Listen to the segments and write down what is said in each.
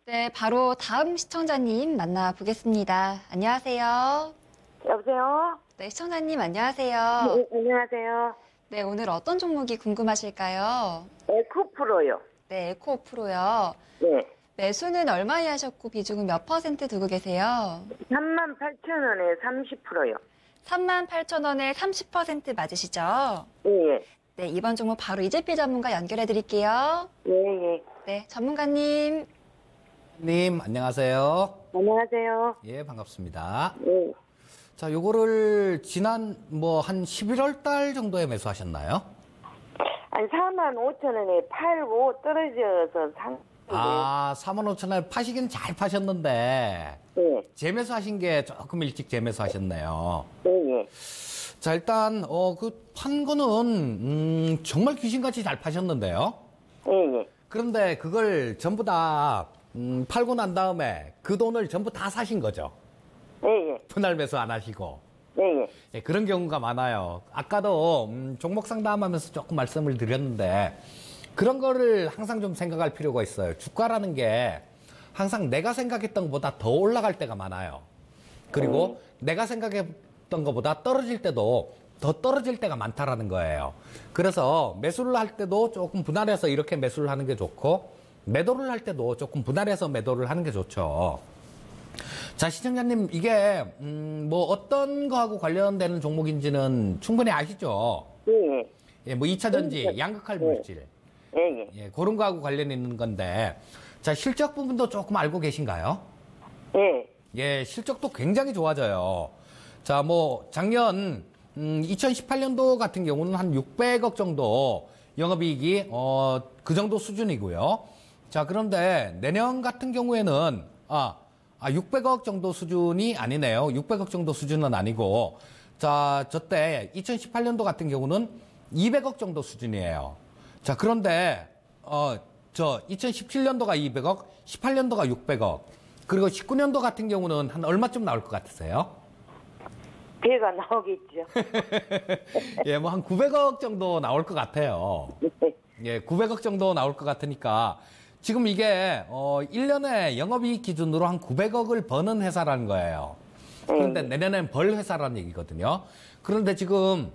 네, 바로 다음 시청자님 만나보겠습니다. 안녕하세요. 여보세요? 네, 시청자님 안녕하세요. 네, 안녕하세요. 네, 오늘 어떤 종목이 궁금하실까요? 에코프로요. 네, 에코프로요. 네. 매수는 얼마에 하셨고 비중은 몇 % 두고 계세요? 38,000원에 30%요. 38,000원에 30% 맞으시죠? 예, 네, 이번 종목 바로 이재필 전문가 연결해 드릴게요. 예, 예. 네, 전문가님. 님, 안녕하세요. 안녕하세요. 예, 반갑습니다. 예. 자, 요거를 지난 한 11월 달 정도에 매수하셨나요? 아니, 45,000원에 팔고 떨어져서 산. 45,000원에 파시긴 잘 파셨는데, 예, 재매수하신 게 조금 일찍 재매수하셨네요. 예, 예. 자, 일단, 판 거는, 정말 귀신같이 잘 파셨는데요. 예, 예. 그런데 그걸 전부 다, 팔고 난 다음에 그 돈을 전부 다 사신 거죠. 예, 예. 분할 매수 안 하시고. 예, 예. 예, 그런 경우가 많아요. 아까도 종목 상담하면서 조금 말씀을 드렸는데 그런 거를 항상 좀 생각할 필요가 있어요. 주가라는 게 항상 내가 생각했던 것보다 더 올라갈 때가 많아요. 그리고 내가 생각했던 것보다 떨어질 때도 더 떨어질 때가 많다라는 거예요. 그래서 매수를 할 때도 조금 분할해서 이렇게 매수를 하는 게 좋고 매도를 할 때도 조금 분할해서 매도를 하는 게 좋죠. 자, 시청자님, 이게, 어떤 거하고 관련되는 종목인지는 충분히 아시죠? 예, 예, 2차전지, 양극할 물질. 예. 예, 예, 그런 거하고 관련 있는 건데. 자, 실적 부분도 조금 알고 계신가요? 예. 예, 실적도 굉장히 좋아져요. 자, 작년, 2018년도 같은 경우는 한 600억 정도 영업이익이, 그 정도 수준이고요. 자, 그런데 내년 같은 경우에는, 600억 정도 수준이 아니네요. 600억 정도 수준은 아니고, 자, 저때 2018년도 같은 경우는 200억 정도 수준이에요. 자, 그런데, 2017년도가 200억, 18년도가 600억, 그리고 19년도 같은 경우는 한 얼마쯤 나올 것 같으세요? 배가 나오겠죠. 예, 한 900억 정도 나올 것 같아요. 예, 900억 정도 나올 것 같으니까, 지금 이게 1년에 영업이익 기준으로 한 900억을 버는 회사라는 거예요. 그런데 내년엔 벌 회사라는 얘기거든요. 그런데 지금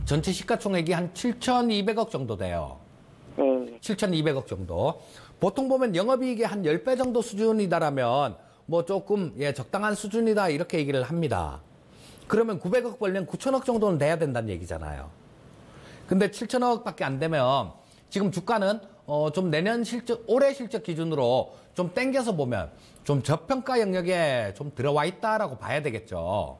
전체 시가총액이 한 7,200억 정도 돼요. 7,200억 정도. 보통 보면 영업이익이 한 10배 정도 수준이다라면 조금 적당한 수준이다 이렇게 얘기를 합니다. 그러면 900억 벌면 9천억 정도는 돼야 된다는 얘기잖아요. 근데 7천억밖에 안 되면 지금 주가는 좀 내년 올해 실적 기준으로 좀 땡겨서 보면 좀 저평가 영역에 좀 들어와 있다라고 봐야 되겠죠.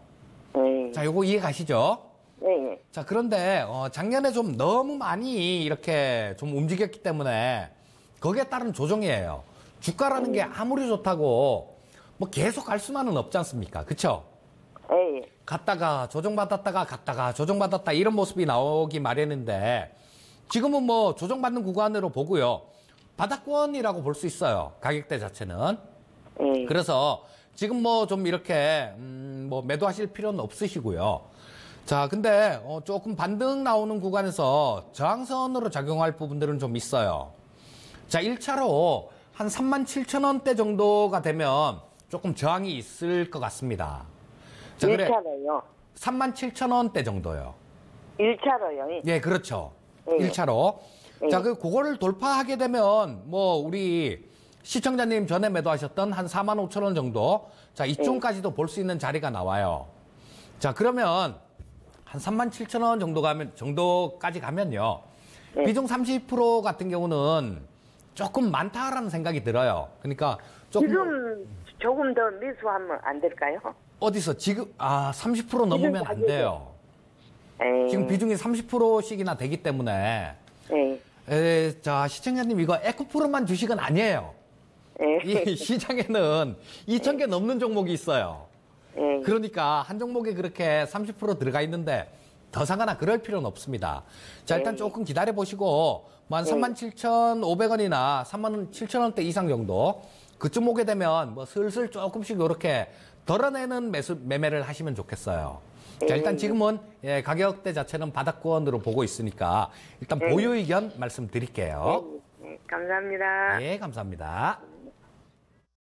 자, 요거 이해 가시죠? 네. 자, 그런데, 작년에 좀 너무 많이 이렇게 좀 움직였기 때문에 거기에 따른 조정이에요. 주가라는 게 아무리 좋다고 계속 갈 수만은 없지 않습니까? 그쵸? 예. 갔다가 조정받았다가 갔다가 조정받았다 이런 모습이 나오기 마련인데 지금은 조정받는 구간으로 보고요. 바닥권이라고 볼 수 있어요. 가격대 자체는. 그래서 지금 좀 이렇게, 매도하실 필요는 없으시고요. 자, 근데, 조금 반등 나오는 구간에서 저항선으로 작용할 부분들은 좀 있어요. 자, 1차로 한 37,000원대 정도가 되면 조금 저항이 있을 것 같습니다. 자, 1차로요? 37,000원대 정도요. 1차로요? 예, 그렇죠. 네. 1차로. 자, 그거를 돌파하게 되면, 우리 시청자님 전에 매도하셨던 한 45,000원 정도. 자, 이쪽까지도 볼 수 있는 자리가 나와요. 자, 그러면 한 37,000원 정도까지 가면요. 비중 30% 같은 경우는 조금 많다라는 생각이 들어요. 그러니까 지금 조금 더 매수하면 안 될까요? 어디서 지금, 30% 넘으면 안 돼요. 지금 비중이 30%씩이나 되기 때문에. 자, 시청자님, 이거 에코프로만 주식은 아니에요. 이 시장에는 2,000개 넘는 종목이 있어요. 그러니까 한 종목에 그렇게 30% 들어가 있는데 더 사거나 그럴 필요는 없습니다. 자, 일단 조금 기다려 보시고, 한 37,500원이나 37,000원대 이상 정도, 그쯤 오게 되면 슬슬 조금씩 이렇게 덜어내는 매매를 하시면 좋겠어요. 자, 일단 지금은 가격대 자체는 바닥권으로 보고 있으니까 일단 보유 의견 말씀드릴게요. 감사합니다. 네, 감사합니다.